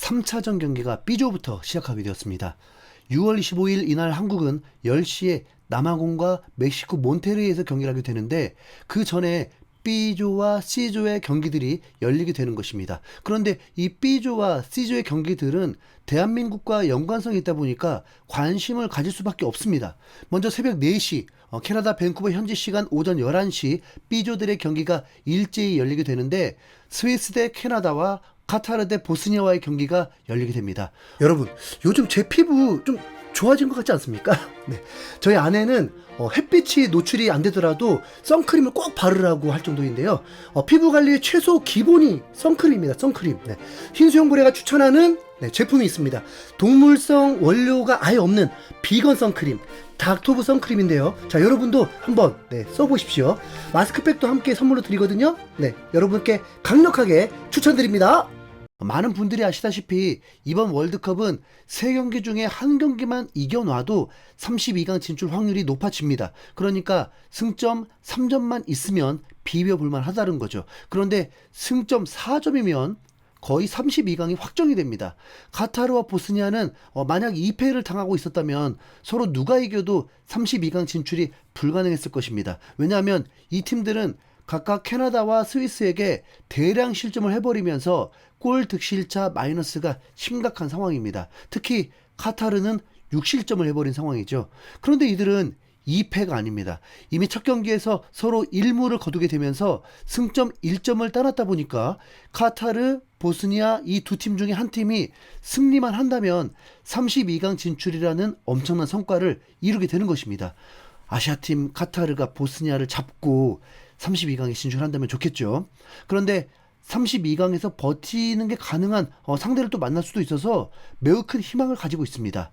3차전 경기가 B조부터 시작하게 되었습니다. 6월 25일 이날 한국은 10시에 남아공과 멕시코 몬테르이에서 경기를 하게 되는데, 그 전에 B조와 C조의 경기들이 열리게 되는 것입니다. 그런데 이 B조와 C조의 경기들은 대한민국과 연관성이 있다 보니까 관심을 가질 수밖에 없습니다. 먼저 새벽 4시 캐나다 밴쿠버 현지 시간 오전 11시 B조들의 경기가 일제히 열리게 되는데, 스위스 대 캐나다와 카타르 대 보스니아와의 경기가 열리게 됩니다. 여러분, 요즘 제 피부 좀 좋아진 것 같지 않습니까? 네. 저희 아내는 햇빛이 노출이 안 되더라도 선크림을 꼭 바르라고 할 정도인데요. 피부 관리의 최소 기본이 선크림입니다. 선크림. 네. 흰수염고래가 추천하는 제품이 있습니다. 동물성 원료가 아예 없는 비건 선크림, 닥토브 선크림인데요. 자, 여러분도 한번 써보십시오. 마스크팩도 함께 선물로 드리거든요. 네, 여러분께 강력하게 추천드립니다. 많은 분들이 아시다시피 이번 월드컵은 3경기 중에 1경기만 이겨놔도 32강 진출 확률이 높아집니다. 그러니까 승점 3점만 있으면 비벼볼만 하다는 거죠. 그런데 승점 4점이면 거의 32강이 확정이 됩니다. 카타르와 보스니아는 만약 2패를 당하고 있었다면 서로 누가 이겨도 32강 진출이 불가능했을 것입니다. 왜냐하면 이 팀들은 각각 캐나다와 스위스에게 대량 실점을 해버리면서 골 득실차 마이너스가 심각한 상황입니다. 특히 카타르는 6실점을 해버린 상황이죠. 그런데 이들은 2패가 아닙니다. 이미 첫 경기에서 서로 1무를 거두게 되면서 승점 1점을 따놨다 보니까 카타르, 보스니아 이 두 팀 중에 한 팀이 승리만 한다면 32강 진출이라는 엄청난 성과를 이루게 되는 것입니다. 아시아팀 카타르가 보스니아를 잡고 32강에 진출한다면 좋겠죠. 그런데 32강에서 버티는 게 가능한 상대를 또 만날 수도 있어서 매우 큰 희망을 가지고 있습니다.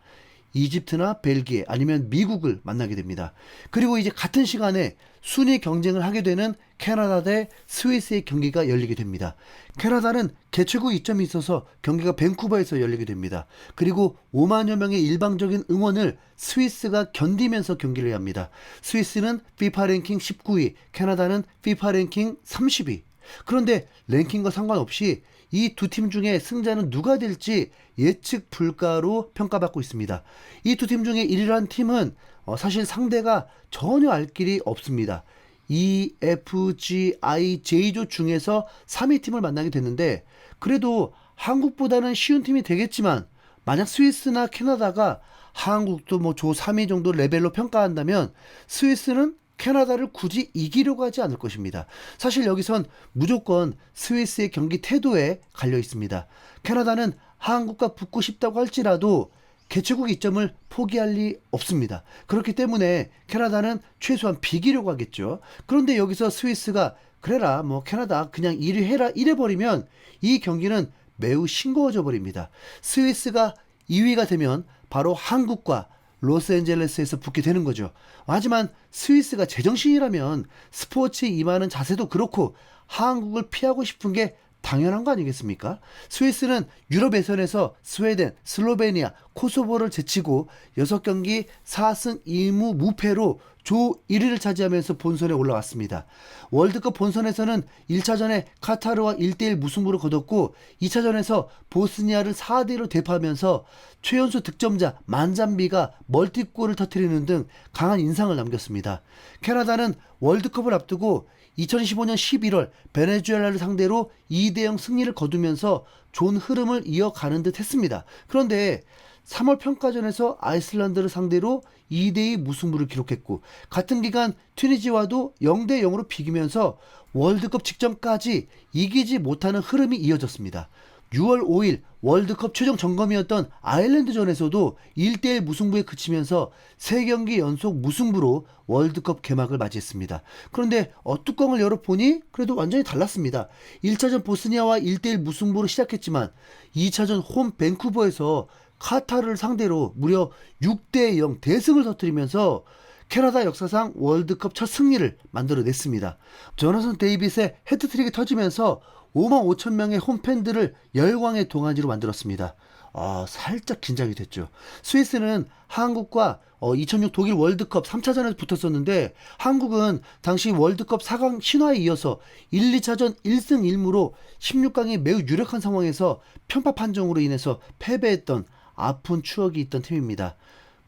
이집트나 벨기에 아니면 미국을 만나게 됩니다. 그리고 이제 같은 시간에 순위 경쟁을 하게 되는 캐나다 대 스위스의 경기가 열리게 됩니다. 캐나다는 개최국 2점이 있어서 경기가 밴쿠버에서 열리게 됩니다. 그리고 5만여 명의 일방적인 응원을 스위스가 견디면서 경기를 해야 합니다. 스위스는 FIFA 랭킹 19위, 캐나다는 FIFA 랭킹 30위. 그런데 랭킹과 상관없이 이 두 팀 중에 승자는 누가 될지 예측 불가로 평가받고 있습니다. 이 두 팀 중에 1위를 한 팀은 사실 상대가 전혀 알 길이 없습니다. E, F, G, I, J조 중에서 3위 팀을 만나게 됐는데, 그래도 한국보다는 쉬운 팀이 되겠지만 만약 스위스나 캐나다가 한국도 뭐 조 3위 정도 레벨로 평가한다면 스위스는 캐나다를 굳이 이기려고 하지 않을 것입니다. 사실 여기선 무조건 스위스의 경기 태도에 갈려 있습니다. 캐나다는 한국과 붙고 싶다고 할지라도 개최국 2점을 포기할 리 없습니다. 그렇기 때문에 캐나다는 최소한 비기려고 하겠죠. 그런데 여기서 스위스가 그래라 뭐 캐나다 그냥 1위 해라 이래버리면 이 경기는 매우 싱거워져 버립니다. 스위스가 2위가 되면 바로 한국과 로스앤젤레스에서 붙게 되는 거죠. 하지만 스위스가 제정신이라면 스포츠에 임하는 자세도 그렇고 한국을 피하고 싶은 게 당연한 거 아니겠습니까? 스위스는 유럽 예선에서 스웨덴, 슬로베니아, 코소보를 제치고 6경기 4승 2무 무패로 조 1위를 차지하면서 본선에 올라왔습니다. 월드컵 본선에서는 1차전에 카타르와 1대1 무승부를 거뒀고 2차전에서 보스니아를 4대1로 대파하면서 최연소 득점자 만잠비가 멀티골을 터뜨리는 등 강한 인상을 남겼습니다. 캐나다는 월드컵을 앞두고 2015년 11월 베네수엘라를 상대로 2대0 승리를 거두면서 좋은 흐름을 이어가는 듯 했습니다. 그런데 3월 평가전에서 아이슬란드를 상대로 2대2 무승부를 기록했고, 같은 기간 튀니지와도 0대0으로 비기면서 월드컵 직전까지 이기지 못하는 흐름이 이어졌습니다. 6월 5일 월드컵 최종 점검이었던 아일랜드전에서도 1대1 무승부에 그치면서 3경기 연속 무승부로 월드컵 개막을 맞이했습니다. 그런데 뚜껑을 열어보니 그래도 완전히 달랐습니다. 1차전 보스니아와 1대1 무승부로 시작했지만 2차전 홈 밴쿠버에서 카타르를 상대로 무려 6대0 대승을 터뜨리면서 캐나다 역사상 월드컵 첫 승리를 만들어냈습니다. 조나선 데이빗의 헤트트릭이 터지면서 5만 5천 명의 홈팬들을 열광의 동안지로 만들었습니다. 살짝 긴장이 됐죠. 스위스는 한국과 2006 독일 월드컵 3차전에서 붙었었는데 한국은 당시 월드컵 4강 신화에 이어서 1, 2차전 1승 1무로 16강이 매우 유력한 상황에서 편파 판정으로 인해서 패배했던 아픈 추억이 있던 팀입니다.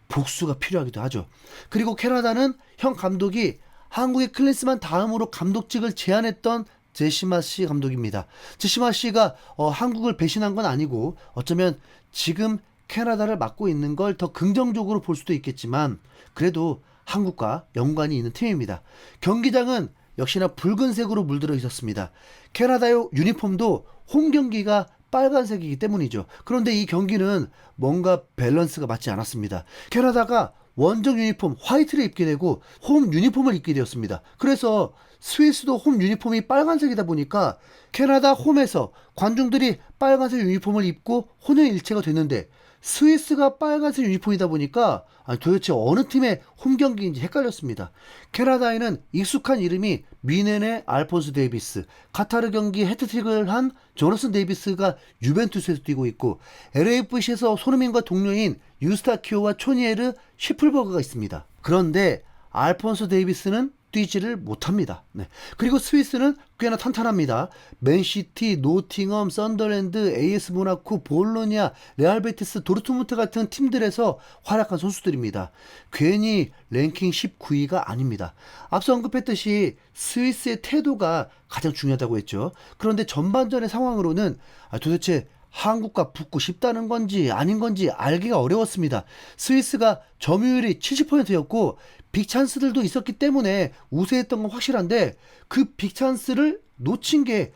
복수가 필요하기도 하죠. 그리고 캐나다는 현 감독이 한국의 클린스만 다음으로 감독직을 제안했던 제시마시 감독입니다. 제시마시가 한국을 배신한 건 아니고 어쩌면 지금 캐나다를 맡고 있는 걸 더 긍정적으로 볼 수도 있겠지만 그래도 한국과 연관이 있는 팀입니다. 경기장은 역시나 붉은색으로 물들어 있었습니다. 캐나다의 유니폼도 홈 경기가 빨간색이기 때문이죠. 그런데 이 경기는 뭔가 밸런스가 맞지 않았습니다. 캐나다가 원정 유니폼 화이트를 입게 되고 홈 유니폼을 입게 되었습니다. 그래서 스위스도 홈 유니폼이 빨간색이다 보니까 캐나다 홈에서 관중들이 빨간색 유니폼을 입고 혼연일체가 됐는데 스위스가 빨간색 유니폼이다 보니까 도대체 어느 팀의 홈 경기인지 헷갈렸습니다. 캐나다에는 익숙한 이름이 미넨의 알폰스 데이비스, 카타르 경기 해트트릭을 한 조너슨 데이비스가 유벤투스에서 뛰고 있고 LAFC에서 손흥민과 동료인 유스타키오와 초니에르 쉬플버그가 있습니다. 그런데 알폰소 데이비스는 뛰지를 못합니다. 네. 그리고 스위스는 꽤나 탄탄합니다. 맨시티, 노팅엄, 썬더랜드, AS 모나코, 볼로냐, 레알베티스, 도르트문트 같은 팀들에서 활약한 선수들입니다. 괜히 랭킹 19위가 아닙니다. 앞서 언급했듯이 스위스의 태도가 가장 중요하다고 했죠. 그런데 전반전의 상황으로는 도대체 한국과 붙고 싶다는 건지 아닌 건지 알기가 어려웠습니다. 스위스가 점유율이 70%였고 빅찬스들도 있었기 때문에 우세했던 건 확실한데 그 빅찬스를 놓친 게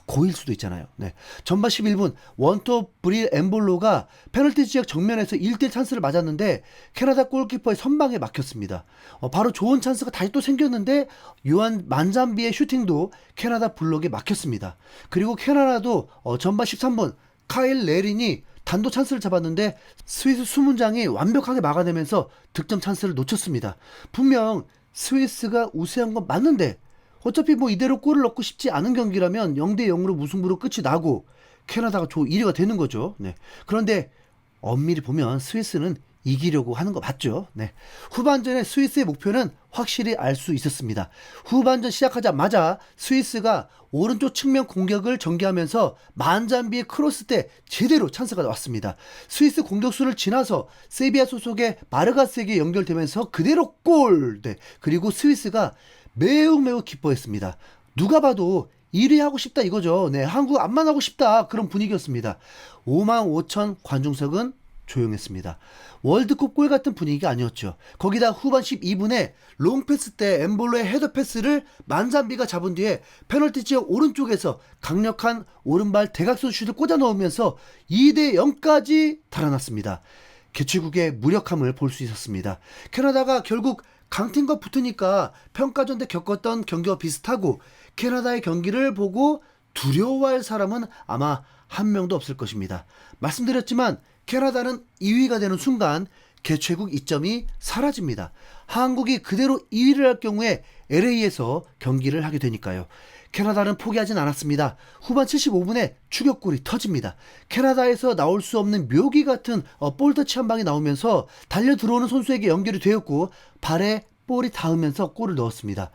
고일 수도 있잖아요. 네. 전반 11분 원톱 브릴 엠볼로가 페널티 지역 정면에서 1대1 찬스를 맞았는데 캐나다 골키퍼의 선방에 막혔습니다. 바로 좋은 찬스가 다시 또 생겼는데 요한 만잠비의 슈팅도 캐나다 블록에 막혔습니다. 그리고 캐나다도 전반 13분 카일 레린이 단독 찬스를 잡았는데 스위스 수문장이 완벽하게 막아내면서 득점 찬스를 놓쳤습니다. 분명 스위스가 우세한 건 맞는데 어차피 이대로 골을 넣고 싶지 않은 경기라면 0대0으로 무승부로 끝이 나고 캐나다가 조 1위가 되는 거죠. 네. 그런데 엄밀히 보면 스위스는 이기려고 하는 거 맞죠? 네. 후반전에 스위스의 목표는 확실히 알 수 있었습니다. 후반전 시작하자마자 스위스가 오른쪽 측면 공격을 전개하면서 만잠비의 크로스 때 제대로 찬스가 왔습니다. 스위스 공격수를 지나서 세비야 소속의 바르가스에게 연결되면서 그대로 골! 네. 그리고 스위스가 매우 기뻐했습니다. 누가 봐도 1위 하고 싶다 이거죠. 네. 한국 안 만나고 싶다 그런 분위기였습니다. 5만 5천 관중석은 조용했습니다. 월드컵 골 같은 분위기가 아니었죠. 거기다 후반 12분에 롱패스 때 엠볼로의 헤더패스를 만잠비가 잡은 뒤에 페널티 지역 오른쪽에서 강력한 오른발 대각선 슛을 꽂아 넣으면서 2대0까지 달아났습니다. 개최국의 무력함을 볼 수 있었습니다. 캐나다가 결국 강팀과 붙으니까 평가전 때 겪었던 경기와 비슷하고 캐나다의 경기를 보고 두려워할 사람은 아마 한 명도 없을 것입니다. 말씀드렸지만 캐나다는 2위가 되는 순간 개최국 이점이 사라집니다. 한국이 그대로 2위를 할 경우에 LA에서 경기를 하게 되니까요. 캐나다는 포기하진 않았습니다. 후반 75분에 추격골이 터집니다. 캐나다에서 나올 수 없는 묘기 같은 볼터치 한 방이 나오면서 달려 들어오는 선수에게 연결이 되었고 발에 볼이 닿으면서 골을 넣었습니다.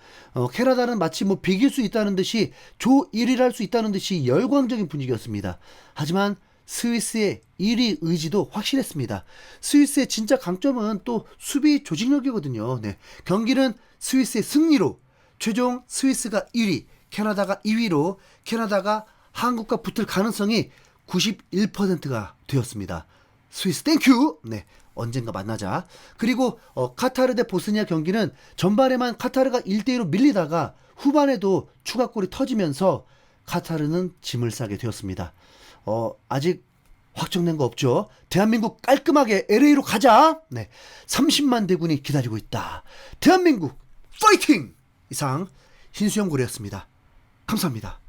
캐나다는 마치 비길 수 있다는 듯이 조 1위를 할 수 있다는 듯이 열광적인 분위기였습니다. 하지만 스위스의 1위 의지도 확실했습니다. 스위스의 진짜 강점은 또 수비 조직력이거든요. 네. 경기는 스위스의 승리로 최종 스위스가 1위, 캐나다가 2위로 캐나다가 한국과 붙을 가능성이 91%가 되었습니다. 스위스 땡큐! 네. 언젠가 만나자. 그리고 카타르 대 보스니아 경기는 전반에만 카타르가 1대1로 밀리다가 후반에도 추가골이 터지면서 카타르는 짐을 싸게 되었습니다. 아직 확정된 거 없죠. 대한민국 깔끔하게 LA로 가자. 네, 30만 대군이 기다리고 있다. 대한민국 파이팅! 이상 신수영 고래였습니다. 감사합니다.